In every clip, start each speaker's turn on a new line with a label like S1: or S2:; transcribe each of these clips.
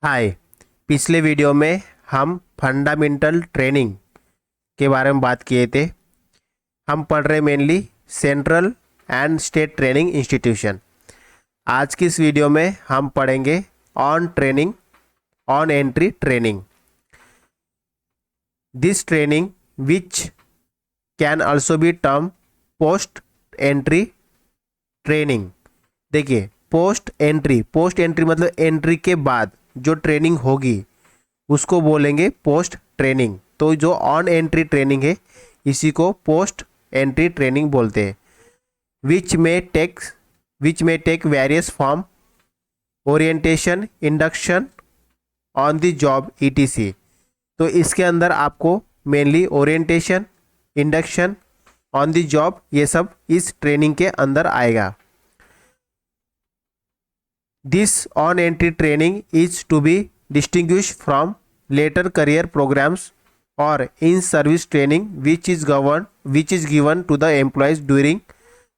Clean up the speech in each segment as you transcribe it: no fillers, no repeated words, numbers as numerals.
S1: हाय। पिछले वीडियो में हम फंडामेंटल ट्रेनिंग के बारे में बात किए थे। हम पढ़ रहे mainly central and state training institution. आज की इस वीडियो में हम पढ़ेंगे on training, on entry training. This training which can also be term post entry training. देखिए, पोस्ट एंट्री मतलब एंट्री के बाद जो ट्रेनिंग होगी उसको बोलेंगे पोस्ट ट्रेनिंग। तो जो ऑन एंट्री ट्रेनिंग है इसी को पोस्ट एंट्री ट्रेनिंग बोलते हैं। विच में take various form, orientation, induction, on the job ETC। तो इसके अंदर आपको mainly orientation, induction, on the job ये सब इस ट्रेनिंग के अंदर आएगा। This on-entry training is to be distinguished from later career programs or in-service training which is given to the employees during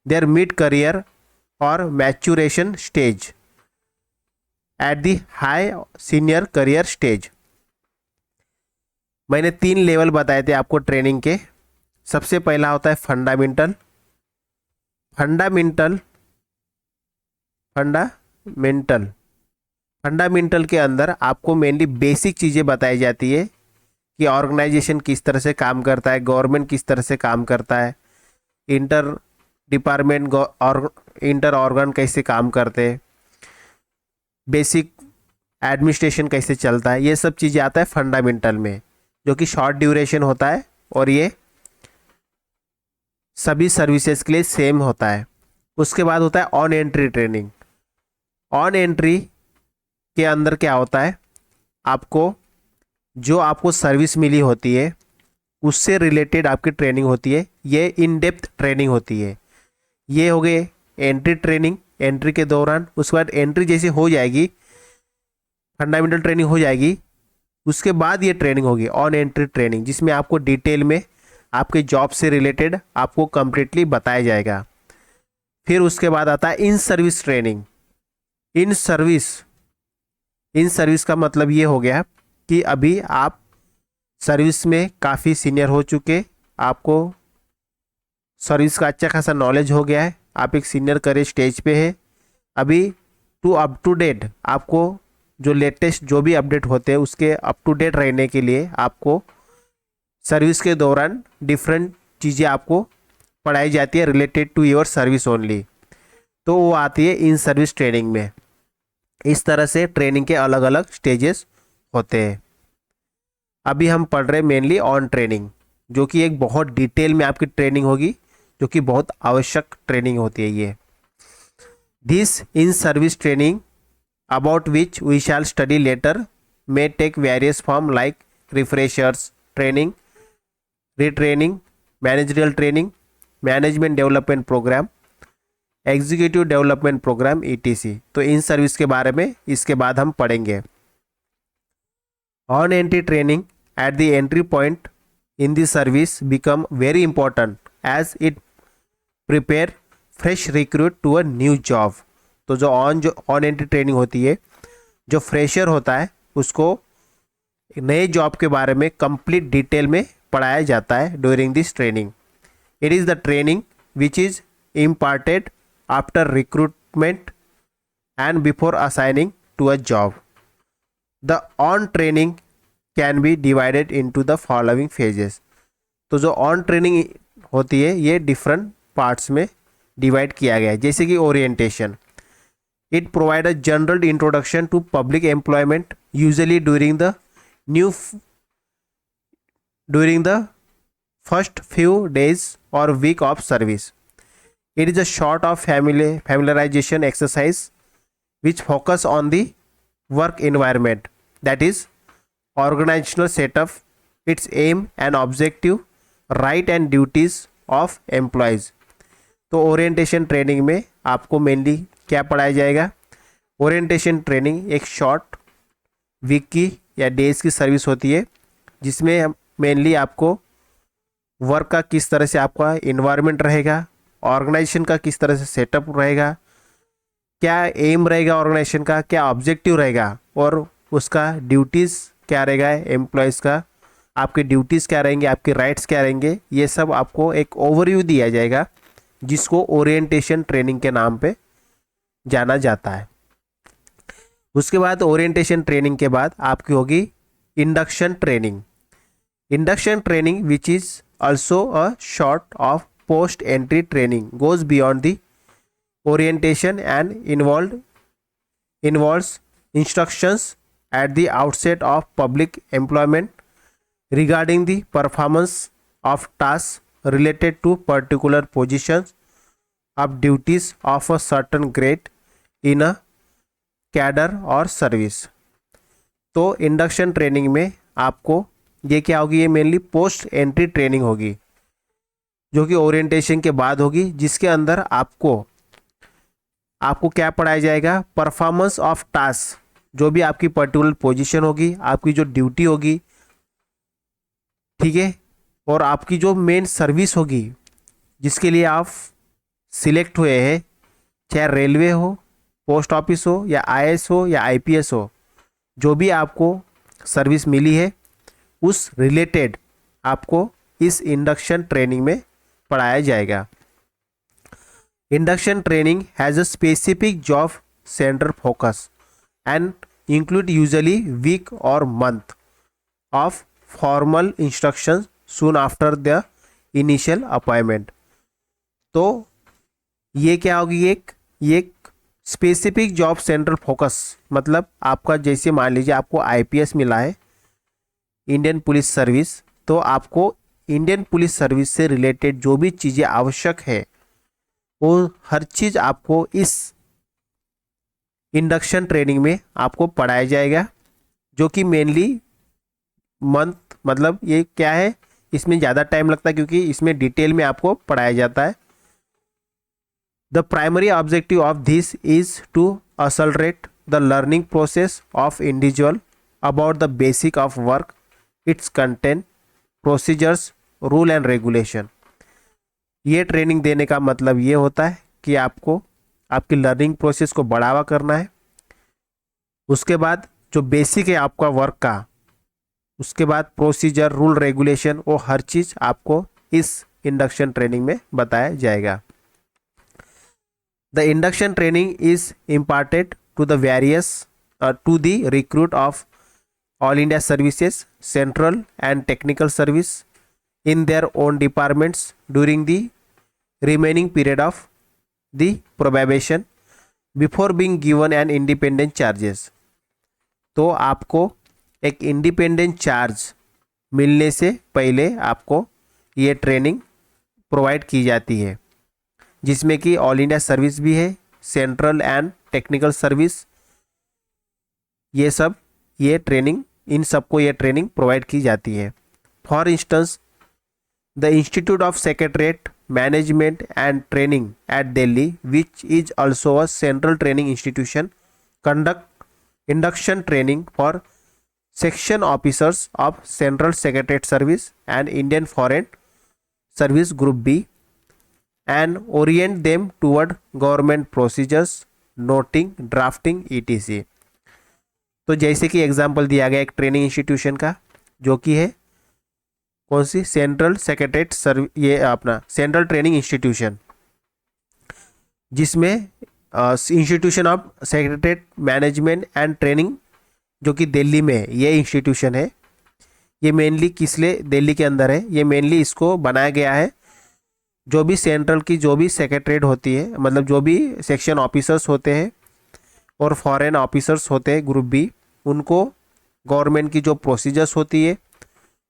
S1: their mid-career or maturation stage at the high senior career stage। मैंने 3 level बताए थे आपको training के। सबसे पहला होता है fundamental fundamental के अंदर आपको मेनली बेसिक चीज़ें बताई जाती है कि ऑर्गेनाइजेशन किस तरह से काम करता है, गवर्नमेंट किस तरह से काम करता है, इंटर डिपार्टमेंट और इंटर ऑर्गन कैसे काम करते हैं, बेसिक एडमिनिस्ट्रेशन कैसे चलता है, ये सब चीज़ें आता है फंडामेंटल में, जो कि शॉर्ट ड्यूरेशन होता है और ये सभी सर्विसेज के लिए सेम होता है। उसके बाद होता है on entry training. On entry के अंदर क्या होता है, आपको सर्विस मिली होती है उससे रिलेटेड आपकी ट्रेनिंग होती है। ये इन डेप्थ ट्रेनिंग होती है। ये हो गए एंट्री ट्रेनिंग, एंट्री के दौरान। उसके बाद एंट्री जैसे हो जाएगी, फंडामेंटल ट्रेनिंग हो जाएगी, उसके बाद ये ट्रेनिंग होगी ऑन एंट्री ट्रेनिंग, जिसमें आपको डिटेल में आपके जॉब से रिलेटेड आपको कंप्लीटली बताया जाएगा। फिर उसके बाद आता है in service training. In service का मतलब ये हो गया कि अभी आप सर्विस में काफ़ी सीनियर हो चुके, आपको सर्विस का अच्छा खासा नॉलेज हो गया है, आप एक सीनियर करियर स्टेज पे है। अभी अप टू डेट आपको जो लेटेस्ट जो भी अपडेट होते हैं उसके अप टू डेट रहने के लिए आपको सर्विस के दौरान डिफरेंट चीज़ें आपको पढ़ाई जाती है related to your service only. तो वो आती है इन सर्विस ट्रेनिंग में। इस तरह से ट्रेनिंग के अलग अलग स्टेजेस होते हैं। अभी हम पढ़ रहे हैं मेनली ऑन ट्रेनिंग, जो कि एक बहुत डिटेल में आपकी ट्रेनिंग होगी, जो कि बहुत आवश्यक ट्रेनिंग होती है ये। This in service training about which we shall study later may take various form like refreshers training, retraining, managerial training, management development program, executive development program ETC। तो इन सर्विस के बारे में इसके बाद हम पढ़ेंगे। On entry training at the entry point in the service become very important as it prepare fresh recruit to a new job. तो जो ऑन एंट्री ट्रेनिंग होती है, जो फ्रेशर होता है उसको नए जॉब के बारे में कंप्लीट डिटेल में पढ़ाया जाता है during this training. It is the training which is imparted after recruitment and before assigning to a job. The on training can be divided into the following phases। तो जो on training होती है ये different parts में divide किया गया है। जैसे कि orientation, it provide a general introduction to public employment usually during the first few days और week of service. It is a sort of familiarization exercise which focus on the work environment, that is organizational setup, its aim and objective, right and duties of employees। तो orientation training में आपको mainly क्या पढ़ाया जाएगा? Orientation training एक short week की या days की सर्विस होती है, जिसमें मेनली आपको वर्क का किस तरह से आपका इन्वायरमेंट रहेगा, ऑर्गेनाइजेशन का किस तरह से सेटअप रहेगा, क्या एम रहेगा ऑर्गेनाइजेशन का, क्या ऑब्जेक्टिव रहेगा, और उसका ड्यूटीज़ क्या रहेगा एम्प्लॉयज़ का, आपके ड्यूटीज़ क्या रहेंगे, आपके राइट्स क्या रहेंगे, ये सब आपको एक ओवरव्यू दिया जाएगा, जिसको ओरिएंटेशन ट्रेनिंग के नाम पे जाना जाता है। उसके बाद ओरिएंटेशन ट्रेनिंग के बाद आपकी होगी induction training. Induction training which is also a sort of post entry training goes beyond the orientation and involves instructions at the outset of public employment regarding the performance of tasks related to particular positions of duties of a certain grade in a cadre or service। तो induction training में आपको ये क्या होगी, ये mainly post entry training होगी, जो कि ओरिएंटेशन के बाद होगी, जिसके अंदर आपको क्या पढ़ाया जाएगा, परफॉर्मेंस ऑफ टास्क, जो भी आपकी पर्टिकुलर पोजीशन होगी, आपकी जो ड्यूटी होगी, ठीक है, और आपकी जो मेन सर्विस होगी जिसके लिए आप सिलेक्ट हुए हैं, चाहे रेलवे हो, पोस्ट ऑफिस हो, या आईएएस हो, या आईपीएस हो, जो भी आपको सर्विस मिली है उस रिलेटेड आपको इस इंडक्शन ट्रेनिंग में पढ़ाया जाएगा। Induction training has a specific job centre focus and include usually week और month of formal instruction soon after the initial appointment. तो ये क्या होगी, एक स्पेसिफिक जॉब सेंटर फोकस, मतलब आपका जैसे मान लीजिए आपको आईपीएस मिला है, इंडियन पुलिस सर्विस, तो आपको इंडियन पुलिस सर्विस से रिलेटेड जो भी चीज़ें आवश्यक है वो हर चीज़ आपको इस इंडक्शन ट्रेनिंग में आपको पढ़ाया जाएगा, जो कि मेनली मंथ, मतलब ये क्या है, इसमें ज़्यादा टाइम लगता है क्योंकि इसमें डिटेल में आपको पढ़ाया जाता है। The primary objective of this is to accelerate the learning process of individual about the basic of work, its content, procedures, rule and regulation. ये ट्रेनिंग देने का मतलब ये होता है कि आपको आपकी लर्निंग प्रोसेस को बढ़ावा करना है, उसके बाद जो बेसिक है आपका वर्क का, उसके बाद प्रोसीजर, रूल, रेगुलेशन, वो हर चीज़ आपको इस इंडक्शन ट्रेनिंग में बताया जाएगा। The induction training is imparted to the various to the recruit of all India services, central and technical service in their own departments during the remaining period of the probation before being given an independent charges। तो आपको एक independent charge मिलने से पहले आपको ये training provide की जाती है, जिसमें कि ऑल इंडिया सर्विस भी है, सेंट्रल एंड टेक्निकल सर्विस, ये सब ये ट्रेनिंग, इन सबको ये ट्रेनिंग प्रोवाइड की जाती है। For instance The Institute of Secretariat Management and Training at Delhi, which is also a central training institution, conduct induction training for section officers of Central Secretariat Service and Indian Foreign Service Group B and orient them toward government procedures, noting, drafting, etc। तो जैसे कि example दिया गया एक training institution का, जो कि है कौन सी, सेंट्रल सेक्रेटरीट सर्व, ये अपना सेंट्रल ट्रेनिंग इंस्टीट्यूशन, जिसमें institution of secretariat management and training, जो कि दिल्ली में है, ये इंस्टीट्यूशन है। ये मेनली किस लिए दिल्ली के अंदर है, ये मेनली इसको बनाया गया है, जो भी सेंट्रल की जो भी सेक्रेटरीट होती है, मतलब जो भी सेक्शन ऑफिसर्स होते हैं और फॉरेन ऑफिसर्स होते हैं ग्रुप बी, उनको गवर्नमेंट की जो प्रोसीजर्स होती है,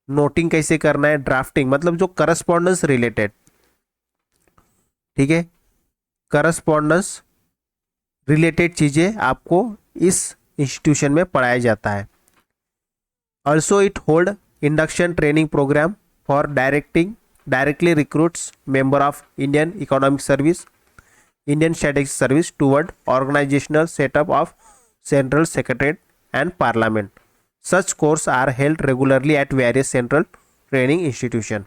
S1: नोटिंग कैसे करना है, ड्राफ्टिंग, मतलब जो करस्पॉन्डेंस रिलेटेड, ठीक है, करस्पॉन्डेंस रिलेटेड चीज़ें आपको इस इंस्टीट्यूशन में पढ़ाया जाता है। Also it hold induction training program for directly recruits member of Indian economic service, Indian strategic service toward organizational setup of central secretariat and parliament. Such courses are held regularly at various central training institution।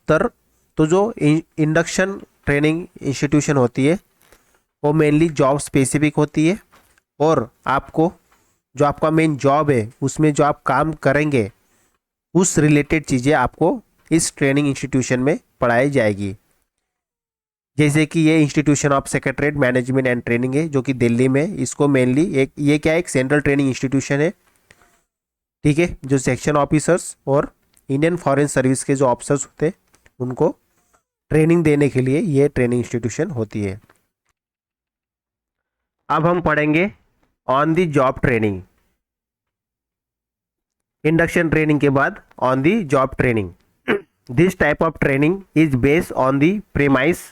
S1: तो जो induction training institution होती है वो mainly job specific होती है, और आपको जो आपका मेन जॉब है उसमें जो आप काम करेंगे उस रिलेटेड चीज़ें आपको इस ट्रेनिंग इंस्टीट्यूशन में पढ़ाई जाएगी। जैसे कि ये institution of secretariat management and training है जो कि दिल्ली में, इसको मेनली एक ये क्या है, एक सेंट्रल ट्रेनिंग इंस्टीट्यूशन है, ठीक है, जो सेक्शन ऑफिसर्स और इंडियन फॉरेन सर्विस के जो ऑफिसर्स होते हैं उनको ट्रेनिंग देने के लिए ये ट्रेनिंग इंस्टीट्यूशन होती है। अब हम पढ़ेंगे on the job training. Induction training के बाद on the job training. This type of training is based on the premise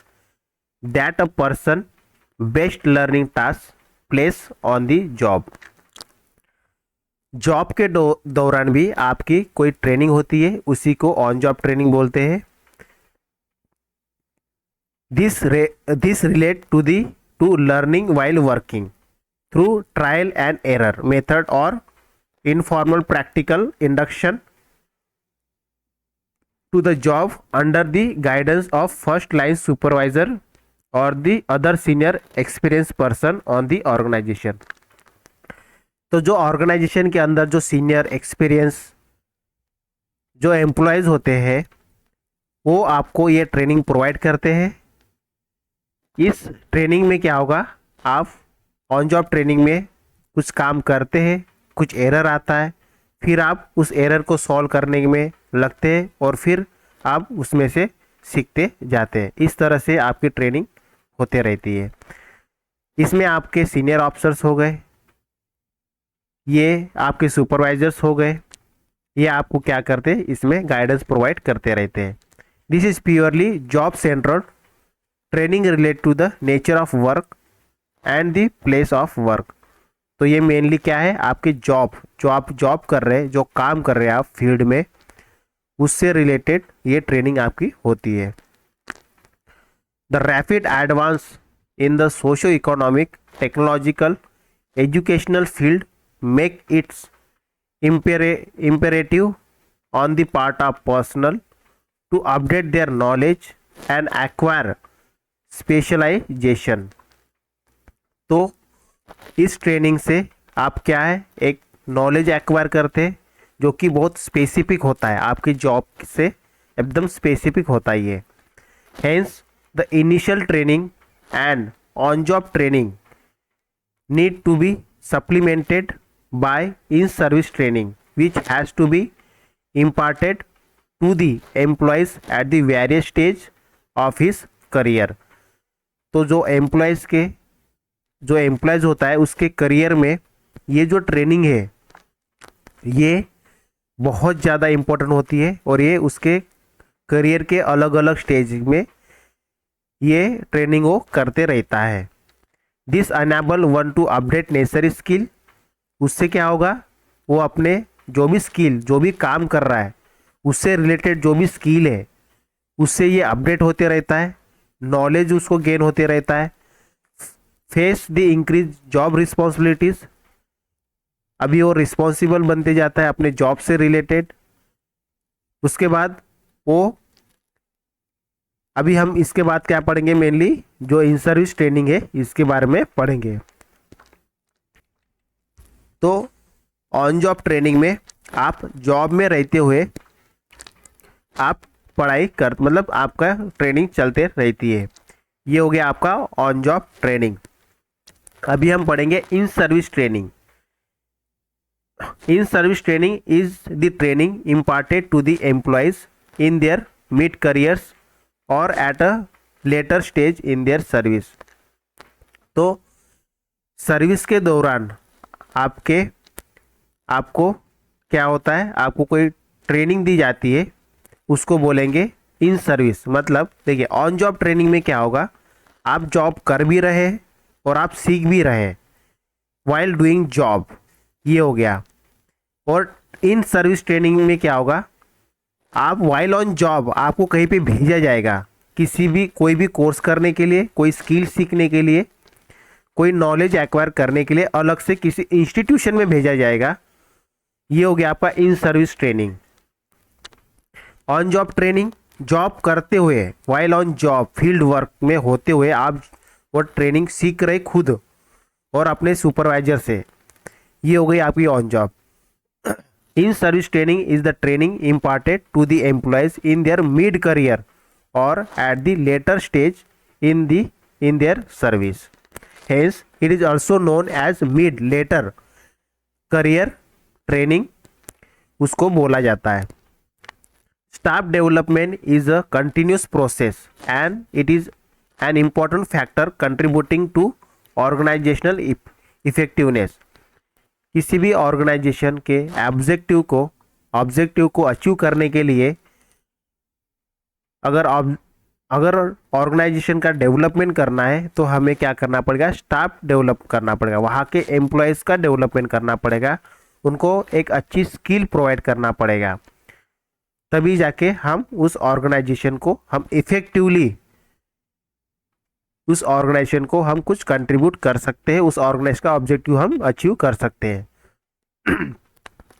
S1: that a person best learning task place on the job. Job के दौरान भी आपकी कोई ट्रेनिंग होती है, उसी को ऑन जॉब ट्रेनिंग बोलते हैं। This relate to the to learning while working through trial and error method और informal practical induction to the job under the guidance of first line supervisor or the other senior experienced person on the organization। तो जो organisation के अंदर जो senior experience जो employees होते हैं वो आपको ये ट्रेनिंग प्रोवाइड करते हैं। इस ट्रेनिंग में क्या होगा, आप ऑन जॉब ट्रेनिंग में कुछ काम करते हैं, कुछ एरर आता है, फिर आप उस एरर को सॉल्व करने में लगते हैं और फिर आप उसमें से सीखते जाते हैं। इस तरह से आपकी ट्रेनिंग होते रहती है। इसमें आपके सीनियर ऑफिसर्स हो गए, ये आपके सुपरवाइजर्स हो गए, ये आपको क्या करते हैं, इसमें गाइडेंस प्रोवाइड करते रहते हैं। This is purely job central training relate to the nature of work and the place of work. तो ये मेनली क्या है, आपकी जॉब, जो आप जॉब कर रहे हैं, जो काम कर रहे हैं आप फील्ड में, उससे रिलेटेड ये ट्रेनिंग आपकी होती है। The rapid advance in the socio economic technological educational field make it's imperative on the part of personnel to update their knowledge and acquire specialization। तो इस ट्रेनिंग से आप क्या है, एक नॉलेज एक्वायर करते हैं जो कि बहुत स्पेसिफिक होता है, आपकी जॉब से एकदम स्पेसिफिक होता ही है। Hence the initial training and on job training need to be supplemented by in service training which has to be imparted to the employees at the various stage of his career। तो जो employees होता है उसके career में ये जो training है ये बहुत ज़्यादा इम्पोर्टेंट होती है और ये उसके करियर के अलग अलग स्टेज में ये ट्रेनिंग वो करते रहता है। This enable one to update necessary skill. उससे क्या होगा, वो अपने जो भी स्किल, जो भी काम कर रहा है उससे रिलेटेड जो भी स्किल है उससे ये अपडेट होते रहता है, नॉलेज उसको गेन होते रहता है। Face the increase job responsibilities, अभी वो रिस्पॉन्सिबल बनते जाता है अपने जॉब से रिलेटेड। उसके बाद वो अभी हम इसके बाद क्या पढ़ेंगे, मेनली जो इन सर्विस ट्रेनिंग है इसके बारे में पढ़ेंगे। तो ऑन जॉब ट्रेनिंग में आप जॉब में रहते हुए आप पढ़ाई कर, मतलब आपका ट्रेनिंग चलते रहती है। ये हो गया आपका ऑन जॉब ट्रेनिंग। अभी हम पढ़ेंगे in service training. In service training is the training imparted to the employees in their mid careers और at a later stage in their service. तो सर्विस के दौरान आपको क्या होता है, आपको कोई ट्रेनिंग दी जाती है, उसको बोलेंगे इन सर्विस। मतलब देखिए ऑन जॉब ट्रेनिंग में क्या होगा, आप जॉब कर भी रहे हैं और आप सीख भी रहे हैं वाइल डूइंग जॉब, ये हो गया। और इन सर्विस ट्रेनिंग में क्या होगा, आप वाइल ऑन जॉब आपको कहीं पे भेजा जाएगा, कोई भी कोर्स करने के लिए, कोई स्किल सीखने के लिए, कोई नॉलेज एक्वायर करने के लिए अलग से किसी इंस्टीट्यूशन में भेजा जाएगा। ये हो गया आपका इन service training. On job training, job करते हुए while on job field work में होते हुए आप वो ट्रेनिंग सीख रहे खुद और अपने सुपरवाइजर से। ये हो गई आपकी on job. In service training is the training imparted to the employees in their mid career or at the later stage in their service. Hence, it is also known as mid later career training उसको बोला जाता है। Staff development is a continuous process and it is an important factor contributing to organizational effectiveness. किसी भी organisation के objective को achieve करने के लिए अगर ऑर्गेनाइजेशन का डेवलपमेंट करना है तो हमें क्या करना पड़ेगा, स्टाफ डेवलप करना पड़ेगा, वहाँ के एम्प्लॉयज़ का डेवलपमेंट करना पड़ेगा, उनको एक अच्छी स्किल प्रोवाइड करना पड़ेगा, तभी जाके हम उस ऑर्गेनाइजेशन को हम इफेक्टिवली उस ऑर्गेनाइजेशन को हम कुछ कंट्रीब्यूट कर सकते हैं, उस ऑर्गेनाइजेशन का ऑब्जेक्टिव हम अचीव कर सकते हैं।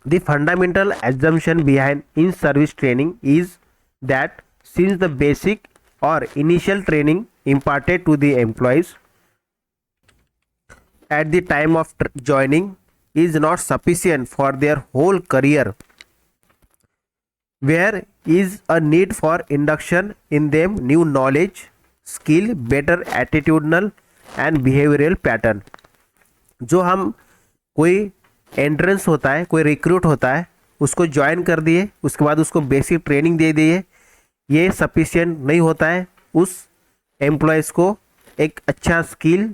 S1: The fundamental assumption behind in service training is that since the basic और initial training imparted to the employees at the time of joining is not sufficient for their whole career, where is a need for induction in them new knowledge, skill, better attitudinal and behavioral pattern। जो हम कोई entrance होता है, कोई recruit होता है, उसको join कर दिए, उसके बाद उसको बेसिक ट्रेनिंग दे दिए, ये सफिशिएंट नहीं होता है उस एम्प्लॉयज़ को एक अच्छा स्किल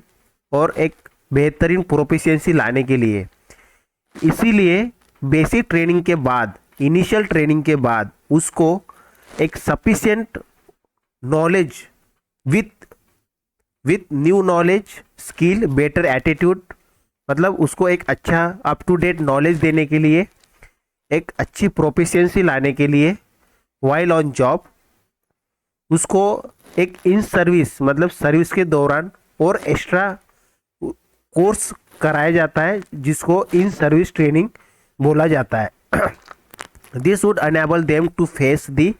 S1: और एक बेहतरीन प्रोफिशिएंसी लाने के लिए। इसीलिए बेसिक ट्रेनिंग के बाद, इनिशियल ट्रेनिंग के बाद उसको एक sufficient knowledge with new knowledge, skill, better attitude, मतलब उसको एक अच्छा अप टू डेट नॉलेज देने के लिए, एक अच्छी प्रोफिशिएंसी लाने के लिए वाइल ऑन जॉब उसको एक इन सर्विस मतलब सर्विस के दौरान और एक्स्ट्रा कोर्स कराया जाता है जिसको इन सर्विस ट्रेनिंग बोला जाता है। This would enable them to face the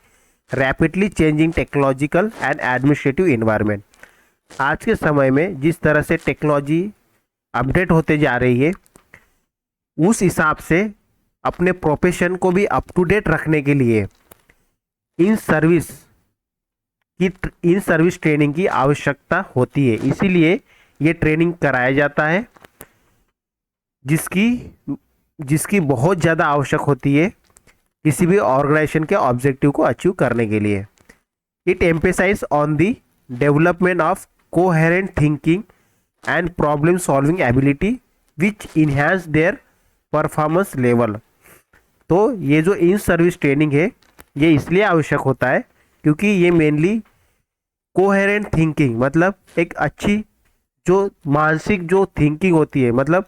S1: rapidly changing technological and administrative environment. आज के समय में जिस तरह से टेक्नोलॉजी अपडेट होते जा रही है, उस हिसाब से अपने प्रोफेशन को भी अप टू डेट रखने के लिए इन सर्विस ट्रेनिंग की आवश्यकता होती है। इसीलिए ये ट्रेनिंग कराया जाता है जिसकी बहुत ज़्यादा आवश्यक होती है किसी भी ऑर्गेनाइजेशन के ऑब्जेक्टिव को अचीव करने के लिए। It emphasise on the development of coherent thinking and problem solving ability which enhance their performance level. तो ये जो इन सर्विस ट्रेनिंग है ये इसलिए आवश्यक होता है क्योंकि ये मेनली कोहेरेंट थिंकिंग मतलब एक अच्छी जो मानसिक जो थिंकिंग होती है, मतलब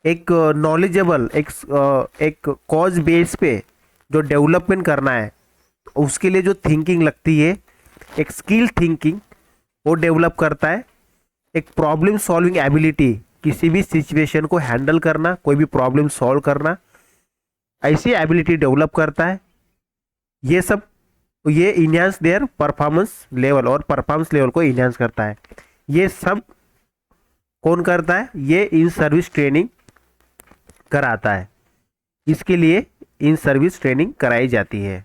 S1: एक नॉलेजेबल एक कॉज बेस पे जो डेवलपमेंट करना है उसके लिए जो थिंकिंग लगती है, एक स्किल थिंकिंग वो डेवलप करता है, एक प्रॉब्लम सॉल्विंग एबिलिटी किसी भी सिचुएशन को हैंडल करना, कोई भी प्रॉब्लम सॉल्व करना, ऐसी एबिलिटी डेवलप करता है। ये सब ये इन्हांस देयर परफॉर्मेंस लेवल और परफॉर्मेंस लेवल को इन्हांस करता है। ये सब कौन करता है? ये इन सर्विस ट्रेनिंग कराता है। इसके लिए इन सर्विस ट्रेनिंग कराई जाती है।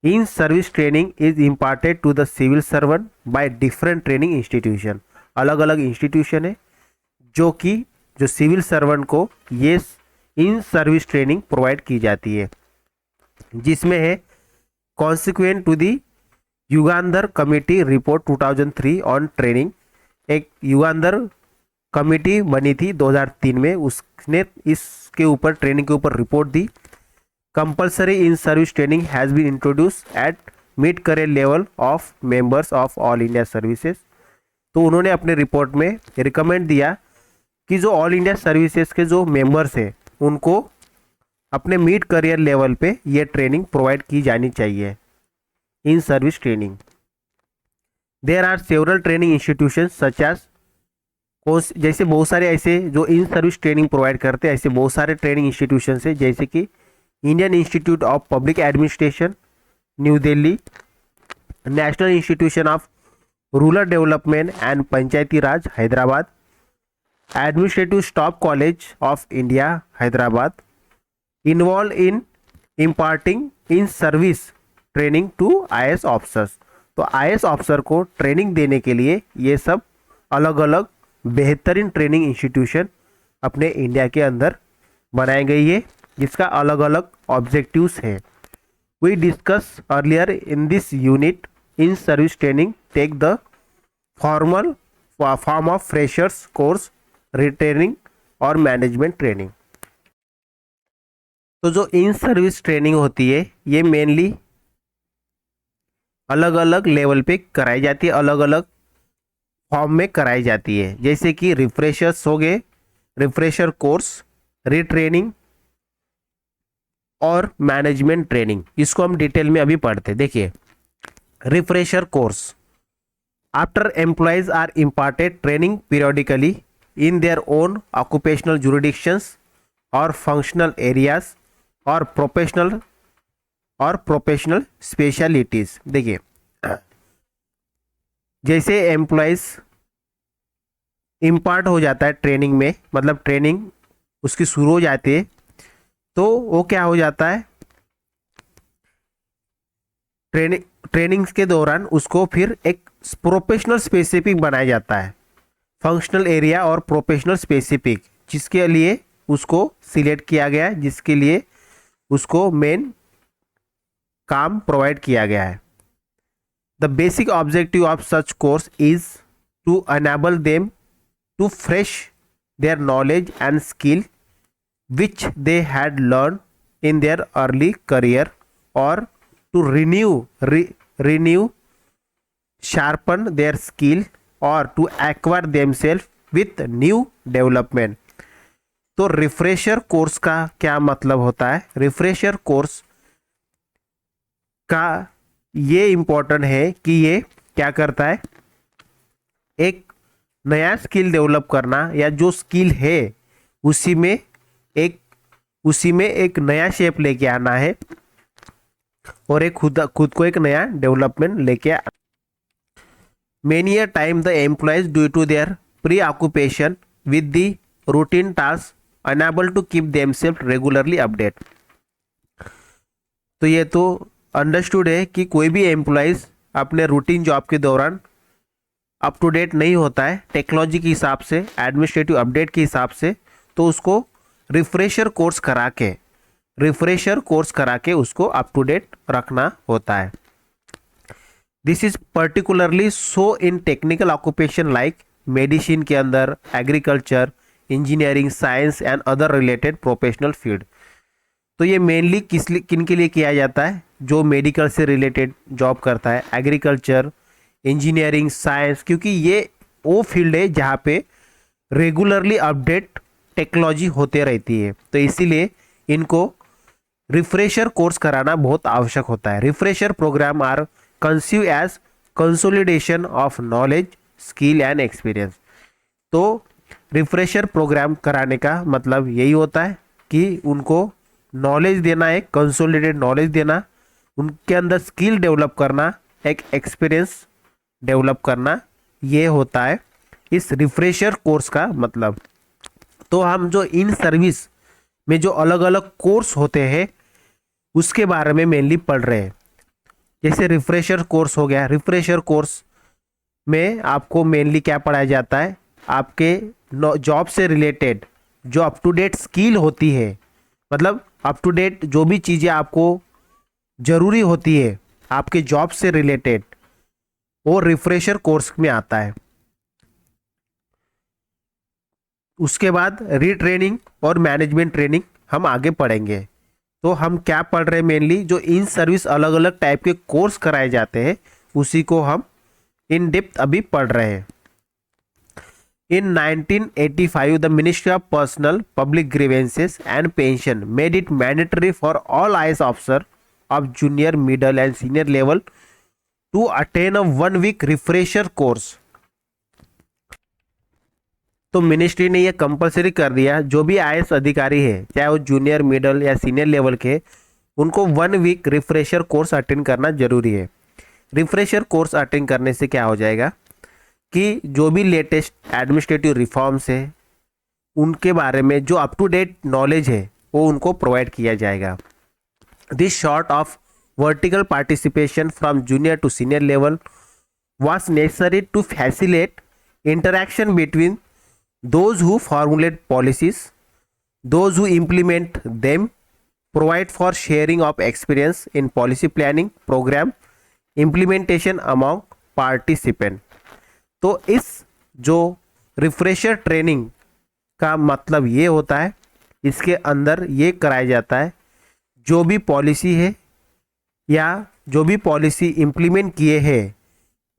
S1: In service training is imparted to the civil servant by different training institution. अलग अलग इंस्टीट्यूशन है जो सिविल सर्वेंट को ये इन सर्विस ट्रेनिंग प्रोवाइड की जाती है, जिसमें है consequent to the Yugandhar committee report 2003 on training. एक युगांधर कमेटी बनी थी 2003 में, उसने इसके ऊपर ट्रेनिंग के ऊपर रिपोर्ट दी। Compulsory in service training has been introduce at mid career level of members of all India services. तो उन्होंने अपने रिपोर्ट में रिकमेंड दिया कि जो ऑल इंडिया सर्विसेज के जो मेंबर्स हैं उनको अपने मिड करियर लेवल पे ये ट्रेनिंग प्रोवाइड की जानी चाहिए, in service training. There are several training institution such as, जैसे बहुत सारे ऐसे जो इन सर्विस ट्रेनिंग प्रोवाइड करते हैं, ऐसे बहुत सारे ट्रेनिंग इंस्टीट्यूशन है, जैसे कि Indian institute of public administration New Delhi, national institution of rural development and panchayati raj Hyderabad, administrative staff college of India Hyderabad involve in imparting in service training to IAS officers. तो IAS officer को ट्रेनिंग देने के लिए ये सब अलग अलग बेहतरीन ट्रेनिंग इंस्टीट्यूशन अपने इंडिया के अंदर बनाई गई है, जिसका अलग अलग ऑब्जेक्टिव्स हैं। We discuss earlier in this unit in service training take the formal form of freshers course, retraining और मैनेजमेंट ट्रेनिंग। तो जो इन सर्विस ट्रेनिंग होती है ये मेनली अलग अलग लेवल पे कराई जाती है, अलग अलग फॉर्म में कराई जाती है। जैसे कि रिफ्रेशर्स हो गए, रिफ्रेशर कोर्स, रिट्रेनिंग और मैनेजमेंट ट्रेनिंग। इसको हम डिटेल में अभी पढ़ते। देखिए, refresher course, after employees are imparted training periodically in their own occupational jurisdictions और फंक्शनल एरियाज और प्रोफेशनल स्पेशलिटीज। देखिए, जैसे एम्प्लॉयज इम्पार्ट हो जाता है ट्रेनिंग में, मतलब ट्रेनिंग उसकी शुरू हो जाती है, तो वो क्या हो जाता है, ट्रेनिंग्स के दौरान उसको फिर एक प्रोफेशनल स्पेसिफिक बनाया जाता है, फंक्शनल एरिया और प्रोफेशनल स्पेसिफिक, जिसके लिए उसको सिलेक्ट किया गया है, जिसके लिए उसको मेन काम प्रोवाइड किया गया है। The basic objective of such course is to enable them to fresh their knowledge and skill which they had learned in their early career or to renew sharpen their skill or to acquire themselves with new development। तो refresher course का क्या मतलब होता है? Refresher course का ये important है कि ये क्या करता है, एक नया स्किल डेवलप करना, या जो स्किल है उसी में एक नया शेप लेके आना है और एक खुद को एक नया डेवलपमेंट लेके आना। Many a time the employees due to their preoccupation with the routine task enable to keep themself regularly update. तो ये तो अंडरस्टूड है कि कोई भी एम्प्लॉयज अपने रूटीन जॉब के दौरान अप टू डेट नहीं होता है टेक्नोलॉजी के हिसाब से, एडमिनिस्ट्रेटिव अपडेट के हिसाब से, तो उसको रिफ्रेशर कोर्स करा के उसको अप टू डेट रखना होता है। This is particularly so in technical occupation like medicine के अंदर, agriculture, engineering, science and other related professional field. तो ये मेनली किन के लिए किया जाता है? जो मेडिकल से रिलेटेड जॉब करता है, एग्रीकल्चर, इंजीनियरिंग, साइंस, क्योंकि ये वो फील्ड है जहाँ पे रेगुलरली अपडेट टेक्नोलॉजी होते रहती है, तो इसीलिए इनको रिफ्रेशर कोर्स कराना बहुत आवश्यक होता है। Refresher program are conceive as consolidation of knowledge, skill and experience. तो रिफ्रेशर प्रोग्राम कराने का मतलब यही होता है कि उनको नॉलेज देना, एक कंसोलिडेटेड नॉलेज देना, उनके अंदर स्किल डेवलप करना, एक एक्सपीरियंस डेवलप करना, ये होता है इस रिफ्रेशर कोर्स का मतलब। तो हम जो इन सर्विस में जो अलग अलग कोर्स होते हैं उसके बारे में मेनली पढ़ रहे हैं। जैसे रिफ्रेशर कोर्स हो गया, रिफ्रेशर कोर्स में आपको मेनली क्या पढ़ाया जाता है, आपके जॉब से रिलेटेड जो अप टू डेट स्किल होती है, मतलब अप टू डेट जो भी चीज़ें आपको ज़रूरी होती है आपके जॉब से रिलेटेड, वो रिफ्रेशर कोर्स में आता है। उसके बाद रीट्रेनिंग और मैनेजमेंट ट्रेनिंग हम आगे पढ़ेंगे। तो हम क्या पढ़ रहे हैं मेनली, जो इन सर्विस अलग अलग टाइप के कोर्स कराए जाते हैं उसी को हम इन डेप्थ अभी पढ़ रहे हैं। In 1985 the ministry of personnel public grievances and pension made it mandatory for all IAS officer of junior, middle and senior level to attend a 1 week refresher course. तो मिनिस्ट्री ने यह compulsory कर दिया, जो भी आईएएस अधिकारी है चाहे वो जूनियर, मिडल या सीनियर लेवल के, उनको 1 वीक रिफ्रेशर कोर्स अटेंड करना जरूरी है। रिफ्रेशर कोर्स अटेंड करने से क्या हो जाएगा कि जो भी लेटेस्ट एडमिनिस्ट्रेटिव रिफॉर्म्स है, उनके बारे में जो अप टू डेट नॉलेज है वो उनको प्रोवाइड किया जाएगा। This sort of vertical participation from junior to senior level was necessary to facilitate interaction between those who formulate policies, those who implement them, provide for sharing of experience in policy planning, program implementation among participant। तो इस जो refresher training का मतलब ये होता है, इसके अंदर ये कराया जाता है जो भी पॉलिसी है या जो भी पॉलिसी इम्प्लीमेंट किए हैं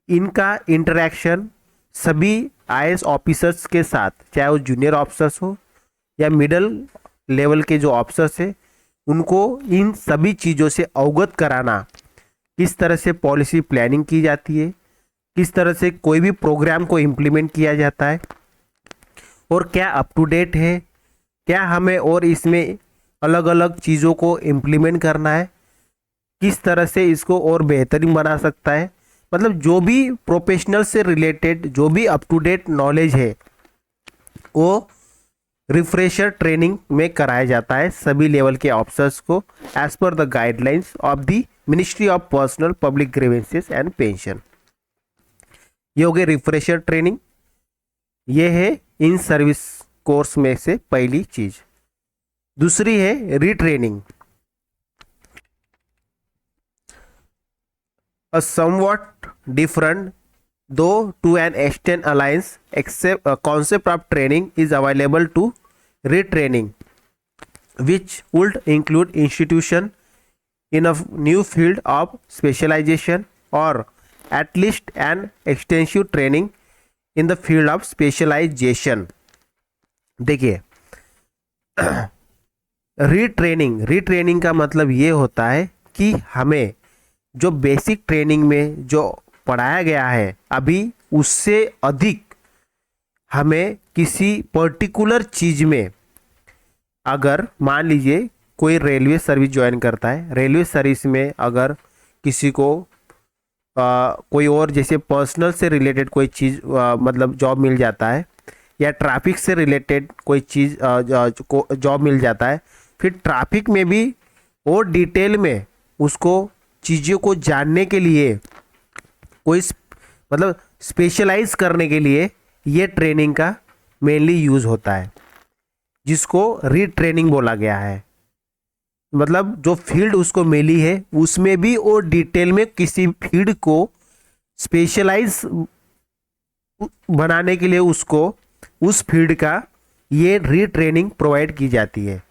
S1: इनका इंटरेक्शन सभी आईएएस ऑफिसर्स के साथ, चाहे वो जूनियर ऑफिसर्स हो या मिडिल लेवल के जो ऑफिसर्स हैं, उनको इन सभी चीज़ों से अवगत कराना, किस तरह से पॉलिसी प्लानिंग की जाती है, किस तरह से कोई भी प्रोग्राम को इम्प्लीमेंट किया जाता है और क्या अप टू डेट है, क्या हमें और इसमें अलग अलग चीज़ों को इम्प्लीमेंट करना है, किस तरह से इसको और बेहतरीन बना सकता है। मतलब जो भी प्रोफेशनल से रिलेटेड जो भी अप टू डेट नॉलेज है वो रिफ्रेशर ट्रेनिंग में कराया जाता है सभी लेवल के ऑफिसर्स को as per the guidelines of the ministry of personnel public grievances and pension. ये हो गई रिफ्रेशर ट्रेनिंग। ये है इन सर्विस कोर्स में से पहली चीज। दूसरी है retraining. A somewhat different, though to an extent alliance, except a concept of training is available to retraining, which would include institution in a new field of specialization or at least an extensive training in the field of specialization। देखिए retraining का मतलब ये होता है कि हमें जो basic training में जो पढ़ाया गया है अभी उससे अधिक हमें किसी पर्टिकुलर चीज़ में, अगर मान लीजिए कोई रेलवे सर्विस ज्वाइन करता है, रेलवे सर्विस में अगर किसी को कोई और जैसे पर्सनल से रिलेटेड कोई चीज़ मतलब जॉब मिल जाता है या ट्रैफिक से रिलेटेड कोई चीज़ जॉब मिल जाता है, फिर ट्रैफिक में भी और डिटेल में उसको चीज़ों को जानने के लिए कोई मतलब स्पेशलाइज करने के लिए ये ट्रेनिंग का मेनली यूज़ होता है, जिसको रीट्रेनिंग बोला गया है। मतलब जो फील्ड उसको मिली है उसमें भी और डिटेल में किसी फील्ड को स्पेशलाइज बनाने के लिए उसको उस फील्ड का ये रीट्रेनिंग प्रोवाइड की जाती है।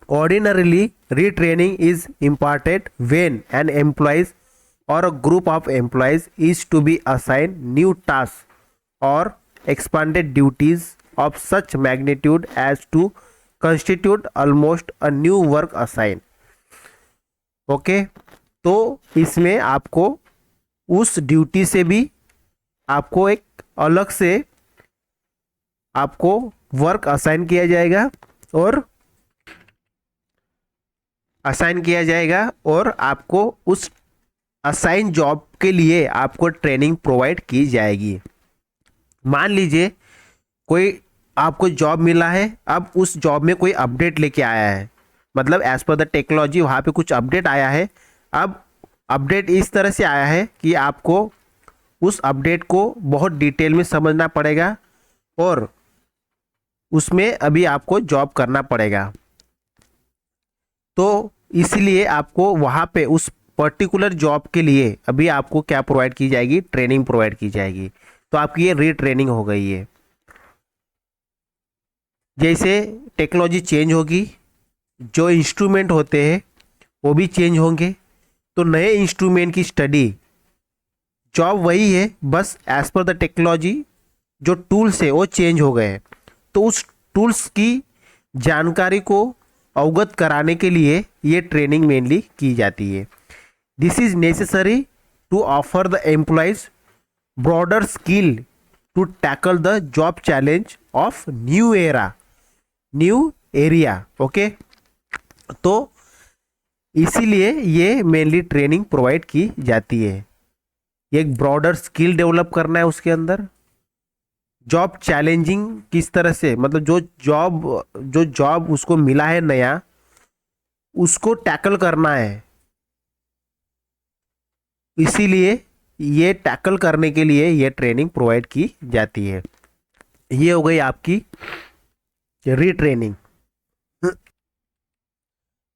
S1: Ordinarily, retraining is imparted when an employee or a group of employees is to be assigned new tasks or expanded duties of such magnitude as to constitute almost a new work assigned। Okay, तो इसमें आपको उस duty से भी आपको एक अलग से आपको वर्क असाइन किया जाएगा और आपको उस असाइन जॉब के लिए आपको ट्रेनिंग प्रोवाइड की जाएगी। मान लीजिए कोई आपको जॉब मिला है, अब उस जॉब में कोई अपडेट लेके आया है, मतलब एज पर द टेक्नोलॉजी वहाँ पे कुछ अपडेट आया है। अब अपडेट इस तरह से आया है कि आपको उस अपडेट को बहुत डिटेल में समझना पड़ेगा और उसमें अभी आपको जॉब करना पड़ेगा। तो इसलिए आपको वहाँ पे उस पर्टिकुलर जॉब के लिए अभी आपको क्या प्रोवाइड की जाएगी, ट्रेनिंग प्रोवाइड की जाएगी। तो आपकी ये रीट्रेनिंग हो गई है। जैसे टेक्नोलॉजी चेंज होगी, जो इंस्ट्रूमेंट होते हैं वो भी चेंज होंगे, तो नए इंस्ट्रूमेंट की स्टडी, जॉब वही है, बस एज पर द टेक्नोलॉजी जो टूल्स है वो चेंज हो गए, तो उस टूल्स की जानकारी को अवगत कराने के लिए ये ट्रेनिंग मेनली की जाती है। This is necessary to offer the employees broader skill to tackle the job challenge of new area. Okay, तो इसीलिए ये मेनली ट्रेनिंग प्रोवाइड की जाती है। एक ब्रॉडर स्किल डेवलप करना है उसके अंदर, जॉब चैलेंजिंग किस तरह से, मतलब जो जॉब उसको मिला है नया, उसको टैकल करना है। इसीलिए ये टैकल करने के लिए ये ट्रेनिंग प्रोवाइड की जाती है। ये हो गई आपकी रीट्रेनिंग।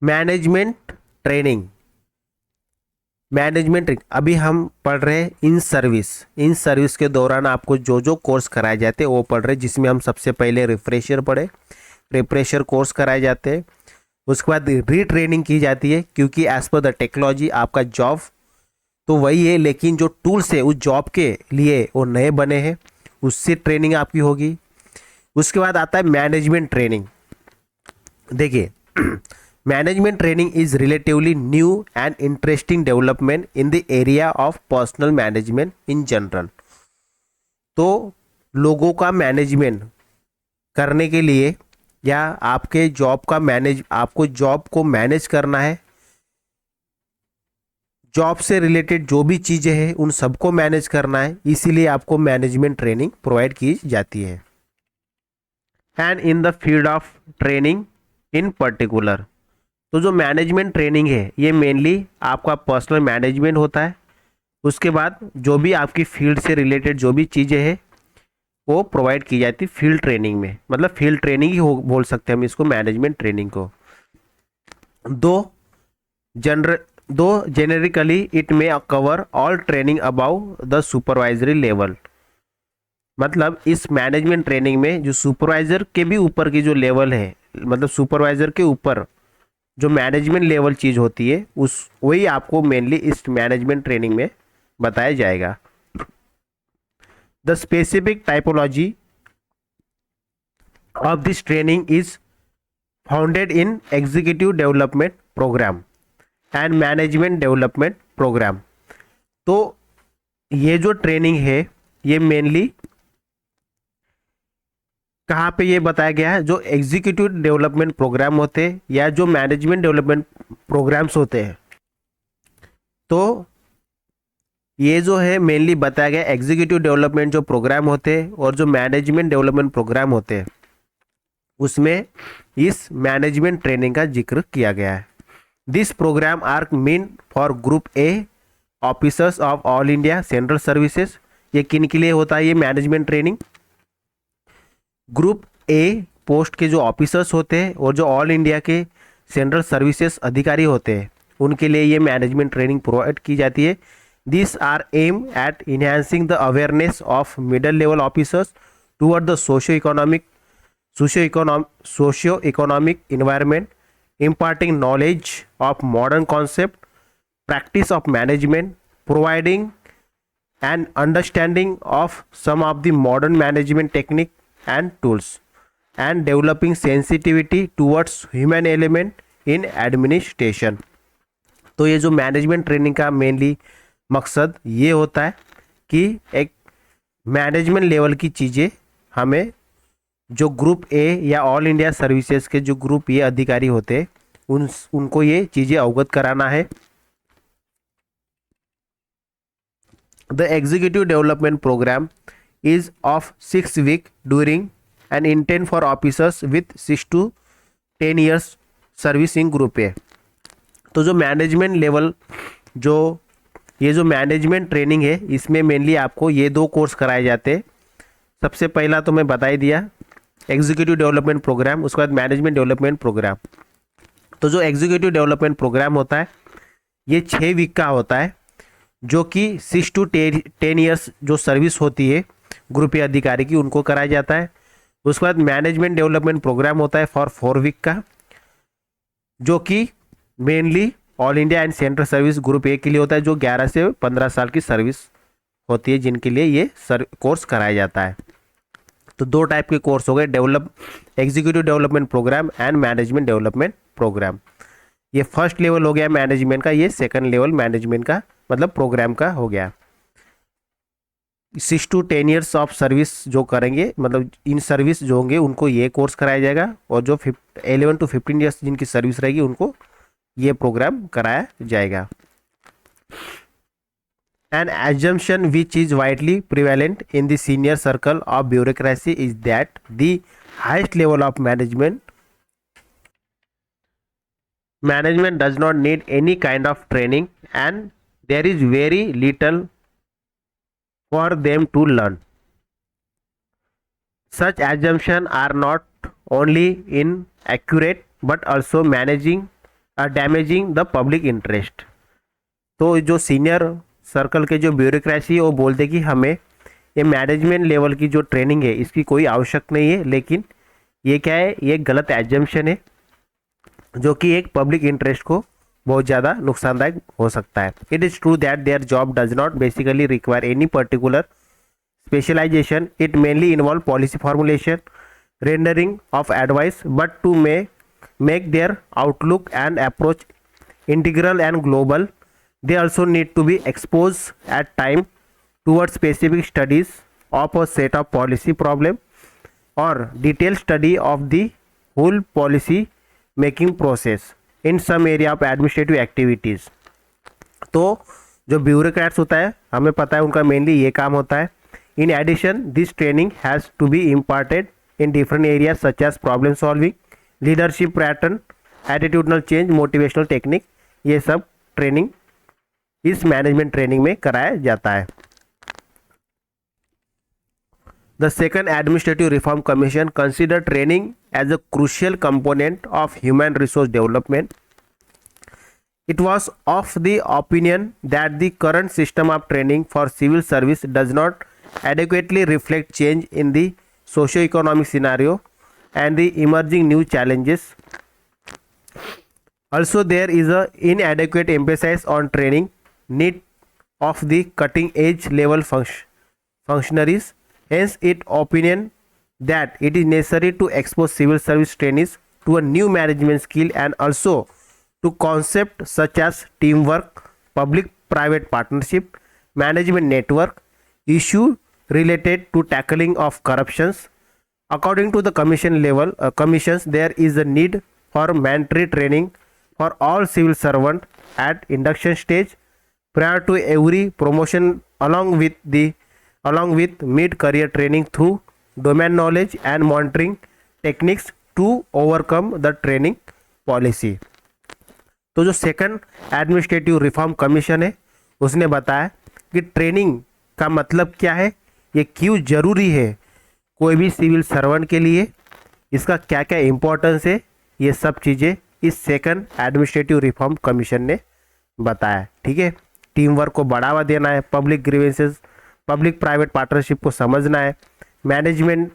S1: Management training. मैनेजमेंट अभी हम पढ़ रहे हैं इन सर्विस। इन सर्विस के दौरान आपको जो जो कोर्स कराए जाते हैं वो पढ़ रहे हैं, जिसमें हम सबसे पहले रिफ्रेशर पढ़े, रिफ्रेशर कोर्स कराए जाते हैं। उसके बाद रीट्रेनिंग की जाती है, क्योंकि एज पर द टेक्नोलॉजी आपका जॉब तो वही है, लेकिन जो टूल्स है उस जॉब के लिए वो नए बने हैं, उससे ट्रेनिंग आपकी होगी। उसके बाद आता है मैनेजमेंट ट्रेनिंग। देखिए, management training is relatively new and interesting development in the area of personal management in general. तो लोगों का मैनेजमेंट करने के लिए, या आपके आपको जॉब को मैनेज करना है, जॉब से रिलेटेड जो भी चीज़ें हैं उन सबको मैनेज करना है, इसीलिए आपको मैनेजमेंट ट्रेनिंग प्रोवाइड की जाती है। And in the field of training in particular, तो जो मैनेजमेंट ट्रेनिंग है ये मेनली आपका पर्सनल मैनेजमेंट होता है। उसके बाद जो भी आपकी फील्ड से रिलेटेड जो भी चीज़ें हैं वो प्रोवाइड की जाती है फील्ड ट्रेनिंग में, मतलब फील्ड ट्रेनिंग ही बोल सकते हैं हम इसको, मैनेजमेंट ट्रेनिंग को। दो जनरल दो जेनेरिकली इट में cover all training about the supervisory level. मतलब इस मैनेजमेंट ट्रेनिंग में जो सुपरवाइजर के भी ऊपर की जो लेवल है, मतलब सुपरवाइजर के ऊपर जो मैनेजमेंट लेवल चीज़ होती है, उस वही आपको मेनली इस मैनेजमेंट ट्रेनिंग में बताया जाएगा। The specific typology of this training is founded in executive development program and management development program. तो ये जो ट्रेनिंग है ये मेनली कहाँ पे ये बताया गया है, जो एग्जीक्यूटिव डेवलपमेंट प्रोग्राम होते हैं या जो मैनेजमेंट डेवलपमेंट प्रोग्राम्स होते हैं। तो ये जो है मेनली बताया गया एग्जीक्यूटिव डेवलपमेंट जो प्रोग्राम होते हैं और जो मैनेजमेंट डेवलपमेंट प्रोग्राम होते हैं, उसमें इस मैनेजमेंट ट्रेनिंग का जिक्र किया गया है। This program are mean for group A officers of all India central services. ये किन के लिए होता है ये management training? Group A post के जो ऑफिसर्स होते हैं और जो ऑल इंडिया के सेंट्रल सर्विसेज अधिकारी होते हैं, उनके लिए ये मैनेजमेंट ट्रेनिंग प्रोवाइड की जाती है। This are aim at enhancing the awareness of middle level officers toward the socio economic environment, imparting knowledge of modern concept, practice of management, providing an understanding of some of the modern management technique and tools, and developing sensitivity towards human element in administration। तो ये जो management training का mainly मकसद ये होता है कि एक मैनेजमेंट लेवल की चीज़ें हमें जो ग्रुप ए या ऑल इंडिया सर्विसेज के जो ग्रुप ए अधिकारी होते हैं उनको ये चीज़ें अवगत कराना है। The executive development program is of 6 week during and intent for officers with 6 to 10 years service इन ग्रुप ए। तो जो मैनेजमेंट लेवल ये जो मैनेजमेंट ट्रेनिंग है, इसमें मेनली आपको ये 2 कोर्स कराए जाते हैं। सबसे पहला तो मैं बता ही दिया, एग्जीक्यूटिव डेवलपमेंट प्रोग्राम, उसके बाद मैनेजमेंट डेवलपमेंट प्रोग्राम। तो जो एग्जीक्यूटिव डेवलपमेंट प्रोग्राम होता है ये 6 वीक का होता है, जो कि 6 to 10 years जो सर्विस होती है ग्रुप ए अधिकारी की, उनको कराया जाता है। उसके बाद मैनेजमेंट डेवलपमेंट प्रोग्राम होता है फॉर 4 वीक का, जो कि mainly all India and central service group A के लिए होता है, जो 11 से 15 साल की सर्विस होती है, जिनके लिए ये कोर्स कराया जाता है। तो 2 टाइप के कोर्स हो गए, executive development program and management development program. ये फर्स्ट लेवल हो गया मैनेजमेंट का, ये सेकंड लेवल मैनेजमेंट का मतलब प्रोग्राम का हो गया। 6 to 10 years ऑफ सर्विस जो करेंगे, मतलब इन सर्विस जो होंगे उनको ये कोर्स कराया जाएगा, और जो 11 to 15 years जिनकी सर्विस रहेगी उनको ये प्रोग्राम कराया जाएगा। An assumption which is widely prevalent in the senior circle of bureaucracy is that the highest level of management does not need any kind of training and there is very little for them to learn. Such assumptions are not only inaccurate but also damaging the public interest. तो जो senior circle के जो bureaucracy है वो बोलते कि हमें ये मैनेजमेंट लेवल की जो ट्रेनिंग है इसकी कोई आवश्यक नहीं है, लेकिन ये क्या है, ये गलत एजम्पशन है जो कि एक पब्लिक इंटरेस्ट को बहुत ज़्यादा नुकसानदायक हो सकता है. It is true that their job does not basically require any particular specialization. It mainly involve policy formulation, rendering of advice, but to make their outlook and approach integral and global, they also need to be exposed at time towards specific studies of a set of policy problem or detailed study of the whole policy making process in some area of administrative activities. तो जो bureaucrats होता है हमें पता है उनका mainly ये काम होता है. In addition, this training has to be imparted in different areas such as problem solving, leadership pattern, attitudinal change, motivational technique. ये सब ट्रेनिंग इस मैनेजमेंट ट्रेनिंग में कराया जाता है. The second Administrative Reform Commission considered training as a crucial component of human resource development. It was of the opinion that the current system of training for civil service does not adequately reflect change in the socio-economic scenario and the emerging new challenges. Also, there is a inadequate emphasis on training need of the cutting edge level functionaries. Hence, it opinion that it is necessary to expose civil service trainees to a new management skill and also to concepts such as teamwork, public-private partnership, management network, issue related to tackling of corruptions. According to the commissions, there is a need for mandatory training for all civil servants at induction stage prior to every promotion, along with mid-career training through domain knowledge and monitoring techniques to overcome the training policy. तो जो second administrative reform commission है उसने बताया कि training का मतलब क्या है, ये क्यों ज़रूरी है कोई भी सिविल सर्वेंट के लिए, इसका क्या क्या इम्पोर्टेंस है, ये सब चीज़ें इस सेकंड एडमिनिस्ट्रेटिव रिफॉर्म कमीशन ने बताया. ठीक है, टीम वर्क को बढ़ावा देना है, public grievances, public private partnership को समझना है, मैनेजमेंट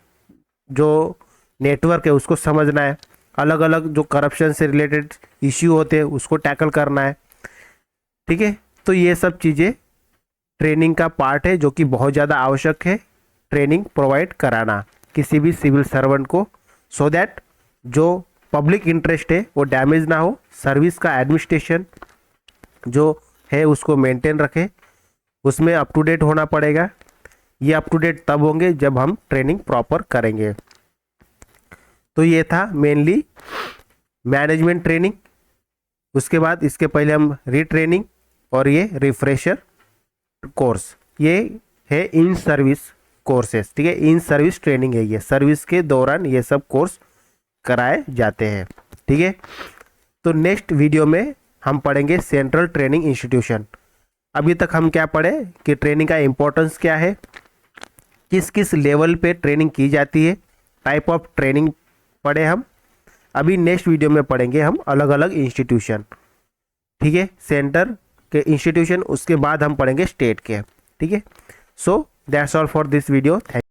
S1: जो नेटवर्क है उसको समझना है, अलग अलग जो करप्शन से रिलेटेड इश्यू होते हैं उसको टैकल करना है. ठीक है, तो ये सब चीज़ें ट्रेनिंग का पार्ट है जो कि बहुत ज़्यादा आवश्यक है ट्रेनिंग प्रोवाइड कराना किसी भी सिविल सर्वेंट को, सो दैट जो पब्लिक इंटरेस्ट है वो डैमेज ना हो, सर्विस का एडमिनिस्ट्रेशन जो है उसको मेंटेन रखे, उसमें अप टू डेट होना पड़ेगा. ये अप टू डेट तब होंगे जब हम ट्रेनिंग प्रॉपर करेंगे. तो ये था मेनली मैनेजमेंट ट्रेनिंग. उसके बाद इसके पहले हम रीट्रेनिंग और ये रिफ्रेशर कोर्स, ये है इन सर्विस कोर्सेस. ठीक है, इन सर्विस ट्रेनिंग है, ये सर्विस के दौरान ये सब कोर्स कराए जाते हैं. ठीक है, तो नेक्स्ट वीडियो में हम पढ़ेंगे सेंट्रल ट्रेनिंग इंस्टीट्यूशन. अभी तक हम क्या पढ़े कि ट्रेनिंग का इम्पोर्टेंस क्या है, किस किस लेवल पे ट्रेनिंग की जाती है, टाइप ऑफ ट्रेनिंग पढ़े हम. अभी नेक्स्ट वीडियो में पढ़ेंगे हम अलग अलग इंस्टीट्यूशन. ठीक है, सेंटर के इंस्टीट्यूशन, उसके बाद हम पढ़ेंगे स्टेट के. ठीक है, so that's all for this video. Thank